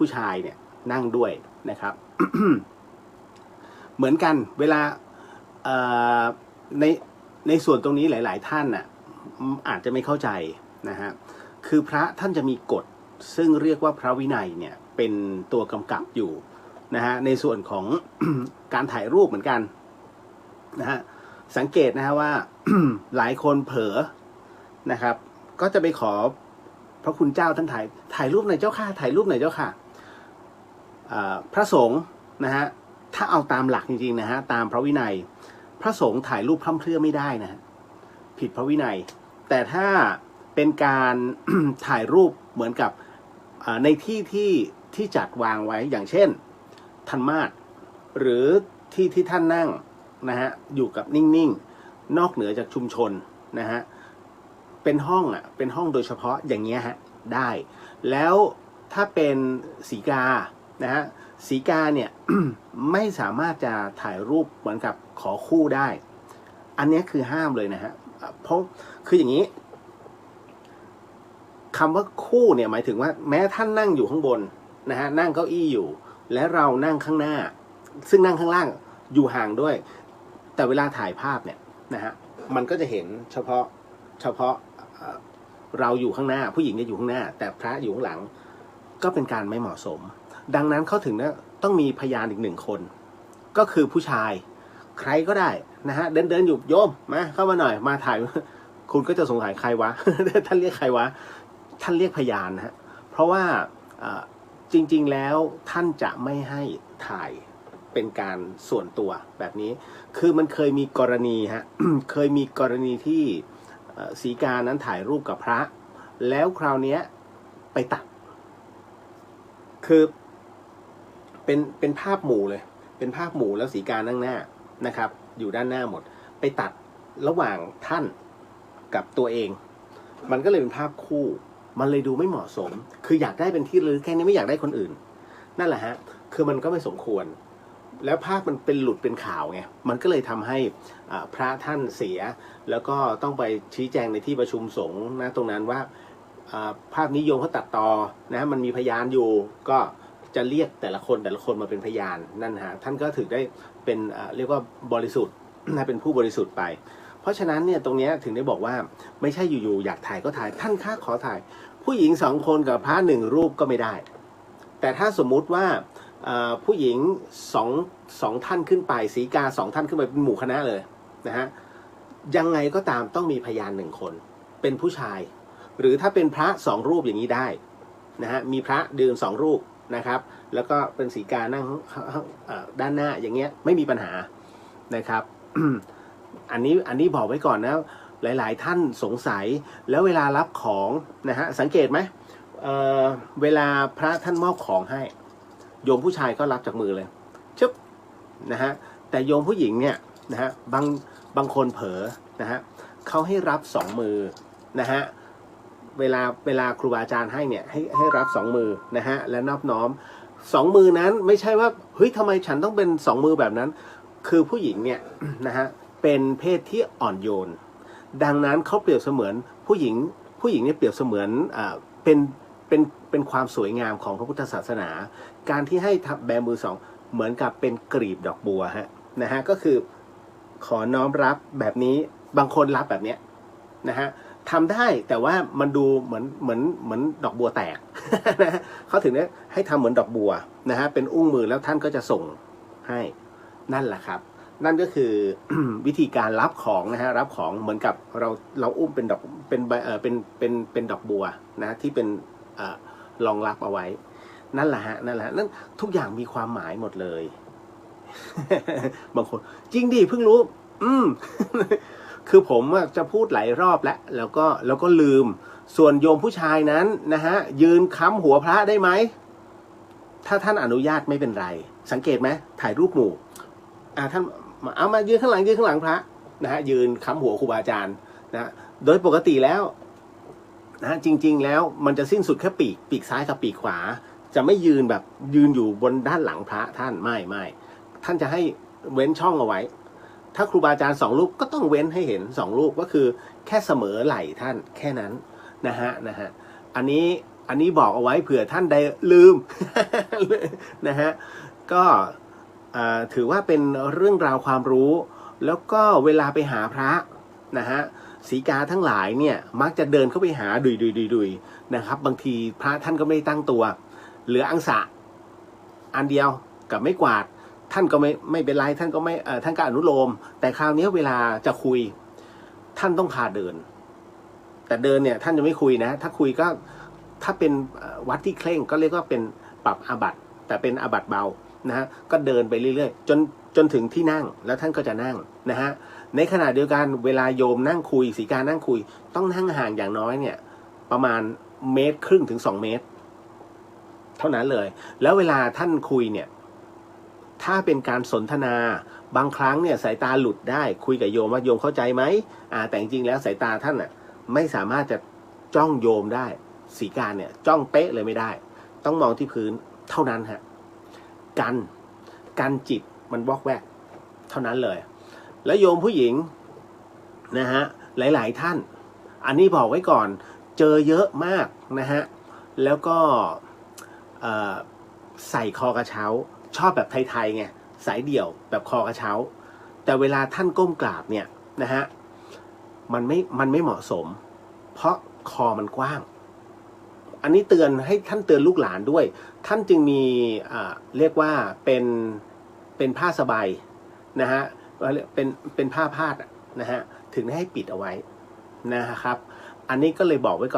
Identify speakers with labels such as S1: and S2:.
S1: ผู้ชายเนี่ยนั่งด้วยนะครับ เหมือนกันเวลาในส่วนตรงนี้หลายๆท่านน่ะอาจจะไม่เข้าใจนะฮะคือพระท่านจะมีกฎซึ่งเรียกว่าพระวินัยเนี่ยเป็นตัวกำกับอยู่นะฮะในส่วนของ การถ่ายรูปเหมือนกันนะฮะสังเกตนะฮะว่า หลายคนเผลอนะครับก็จะไปขอพระคุณเจ้าท่านถ่ายรูปหน่อยเจ้าค่ะถ่ายรูปหน่อยเจ้าค่ะพระสงฆ์นะฮะถ้าเอาตามหลักจริงๆนะฮะตามพระวินัยพระสงฆ์ถ่ายรูปพร่ำเพรื่อไม่ได้นะฮะผิดพระวินัยแต่ถ้าเป็นการ ถ่ายรูปเหมือนกับในที่จัดวางไว้อย่างเช่นธรรมาสน์หรือที่ท่านนั่งนะฮะอยู่กับนิ่งๆนอกเหนือจากชุมชนนะฮะเป็นห้องเป็นห้องโดยเฉพาะอย่างเงี้ยฮะได้แล้วถ้าเป็นสีกานะฮะสีกาเนี่ย ไม่สามารถจะถ่ายรูปเหมือนกับขอคู่ได้อันนี้คือห้ามเลยนะฮะเพราะคืออย่างนี้คำว่าคู่เนี่ยหมายถึงว่าแม้ท่านนั่งอยู่ข้างบนนะฮะนั่งเก้าอี้อยู่และเรานั่งข้างหน้าซึ่งนั่งข้างล่างอยู่ห่างด้วยแต่เวลาถ่ายภาพเนี่ยนะฮะมันก็จะเห็นเฉพาะเราอยู่ข้างหน้าผู้หญิงจะอยู่ข้างหน้าแต่พระอยู่ข้างหลังก็เป็นการไม่เหมาะสมดังนั้นเขาถึงต้องมีพยานอีกหนึ่งคนก็คือผู้ชายใครก็ได้นะฮะเดินอยู่โยมมาเข้ามาหน่อยมาถ่าย คุณก็จะสงสัยใครวะ ท่านเรียกใครวะท่านเรียกพยานนะฮะเพราะว่าจริงๆแล้วท่านจะไม่ให้ถ่ายเป็นการส่วนตัวแบบนี้คือมันเคยมีกรณีฮะ เคยมีกรณีที่ศรีกานั้นถ่ายรูปกับพระแล้วคราวนี้ไปตัดคือเป็นภาพหมู่เลยเป็นภาพหมู่แล้วศรีกานั่งหน้านะครับอยู่ด้านหน้าหมดไปตัดระหว่างท่านกับตัวเองมันก็เลยเป็นภาพคู่มันเลยดูไม่เหมาะสมคืออยากได้เป็นที่ระลึกแค่นี้ไม่อยากได้คนอื่นนั่นแหละฮะคือมันก็ไม่สมควรแล้วภาพมันเป็นหลุดเป็นข่าวไงมันก็เลยทำให้พระท่านเสียแล้วก็ต้องไปชี้แจงในที่ประชุมสงฆ์นะตรงนั้นว่าภาพนี้โยมเขาตัดต่อนะมันมีพยานอยู่ก็จะเรียกแต่ละคนมาเป็นพยานนั่นฮะท่านก็ถือได้เป็นเรียกว่าบริสุทธิ์นะเป็นผู้บริสุทธิ์ไปเพราะฉะนั้นเนี่ยตรงนี้ถึงได้บอกว่าไม่ใช่อยู่ๆอยากถ่ายก็ถ่ายท่านค่าขอถ่ายผู้หญิง2 คนกับพระ1 รูปก็ไม่ได้แต่ถ้าสมมุติว่าผู้หญิงสองท่านขึ้นไปศรีกา2 ท่านขึ้นไปเป็นหมู่คณะเลยนะฮะยังไงก็ตามต้องมีพยาน1 คนเป็นผู้ชายหรือถ้าเป็นพระ2 รูปอย่างนี้ได้นะฮะมีพระเดิน2 รูปนะครับแล้วก็เป็นศรีกานั่งด้านหน้าอย่างเงี้ยไม่มีปัญหานะครับ อันนี้บอกไว้ก่อนนะหลายๆท่านสงสัยแล้วเวลารับของนะฮะสังเกตไหมเวลาพระท่านมอบของให้โยมผู้ชายก็รับจากมือเลยชึบนะฮะแต่โยมผู้หญิงเนี่ยนะฮะบางคนเผลอนะฮะเขาให้รับ2 มือนะฮะเวลาครูบาอาจารย์ให้เนี่ยให้รับ2 มือนะฮะและนอบน้อม2 มือนั้นไม่ใช่ว่าเฮ้ยทำไมฉันต้องเป็น2 มือแบบนั้นคือผู้หญิงเนี่ย นะฮะเป็นเพศที่อ่อนโยนดังนั้นเขาเปรียบเสมือนผู้หญิงเนี่ยเปรียบเสมือนเป็นความสวยงามของพระพุทธศาสนาการที่ให้แบมือ2เหมือนกับเป็นกลีบดอกบัวฮะนะฮะก็คือขอน้อมรับแบบนี้บางคนรับแบบเนี้ยนะฮะทำได้แต่ว่ามันดูเหมือนดอกบัวแตก นะเขาถึงได้ให้ทำเหมือนดอกบัวนะฮะเป็นอุ้งมือแล้วท่านก็จะส่งให้นั่นแหละครับนั่นก็คือ วิธีการรับของนะฮะรับของเหมือนกับเราอุ้มเป็นดอกเป็นดอกบัวนะที่เป็นรองรับเอาไว้นั่นแหละฮะนั่นทุกอย่างมีความหมายหมดเลย บางคนจริงดิเพิ่งรู้ คือผมจะพูดหลายรอบแล้วก็ลืมส่วนโยมผู้ชายนั้นนะฮะยืนค้ำหัวพระได้ไหมถ้าท่านอนุญาตไม่เป็นไรสังเกตไหมถ่ายรูปหมู่ท่านเอามายืนข้างหลังพระนะฮะยืนค้ำหัวครูบาอาจารย์นะโดยปกติแล้วนะจริงๆแล้วมันจะสิ้นสุดแค่ปีกซ้ายกับปีกขวาจะไม่ยืนแบบยืนอยู่บนด้านหลังพระท่านไม่ท่านจะให้เว้นช่องเอาไว้ถ้าครูบาอาจารย์2 รูปก็ต้องเว้นให้เห็น2 รูปก็คือแค่เสมอไหล่ท่านแค่นั้นนะฮะอันนี้ อันนี้บอกเอาไว้เผื่อท่านใดลืม นะฮะก็ถือว่าเป็นเรื่องราวความรู้ แล้วก็เวลาไปหาพระนะฮะสีกาทั้งหลายเนี่ยมักจะเดินเข้าไปหาดุยนะครับบางทีพระท่านก็ไม่ได้ตั้งตัวเหลืออังสะอันเดียวกับไม่กวาดท่านก็ไม่เป็นไรท่านก็ไม่ท่านก็อนุโลมแต่คราวนี้เวลาจะคุยท่านต้องพาเดินแต่เดินเนี่ยท่านจะไม่คุยนะถ้าคุยก็ถ้าเป็นวัดที่เคร่งก็เรียกว่าเป็นปรับอาบัติแต่เป็นอาบัติเบานะฮะก็เดินไปเรื่อยๆจนถึงที่นั่งแล้วท่านก็จะนั่งนะฮะในขณะเดียวกันเวลาโยมนั่งคุยสีกานั่งคุยต้องนั่งห่างอย่างน้อยเนี่ยประมาณ1.5 เมตรถึง2 เมตรเท่านั้นเลยแล้วเวลาท่านคุยเนี่ยถ้าเป็นการสนทนาบางครั้งเนี่ยสายตาหลุดได้คุยกับโยมว่าโยมเข้าใจไหมแต่จริงๆแล้วสายตาท่านอ่ะไม่สามารถจะจ้องโยมได้สีกาเนี่ยจ้องเป๊ะเลยไม่ได้ต้องมองที่พื้นเท่านั้นฮะกันจิตมันวอกแวกเท่านั้นเลยแล้วโยมผู้หญิงนะฮะหลายๆท่านอันนี้บอกไว้ก่อนเจอเยอะมากนะฮะแล้วก็ใส่คอกระเช้าชอบแบบไทยๆไงสายเดี่ยวแบบคอกระเช้าแต่เวลาท่านก้มกราบเนี่ยนะฮะมันไม่เหมาะสมเพราะคอมันกว้างอันนี้เตือนให้ท่านเตือนลูกหลานด้วยท่านจึงมีเรียกว่าเป็นผ้าสบายนะฮะเป็นผ้าพาดนะฮะถึงให้ปิดเอาไว้นะครับอันนี้ก็เลยบอกไว้ก่อน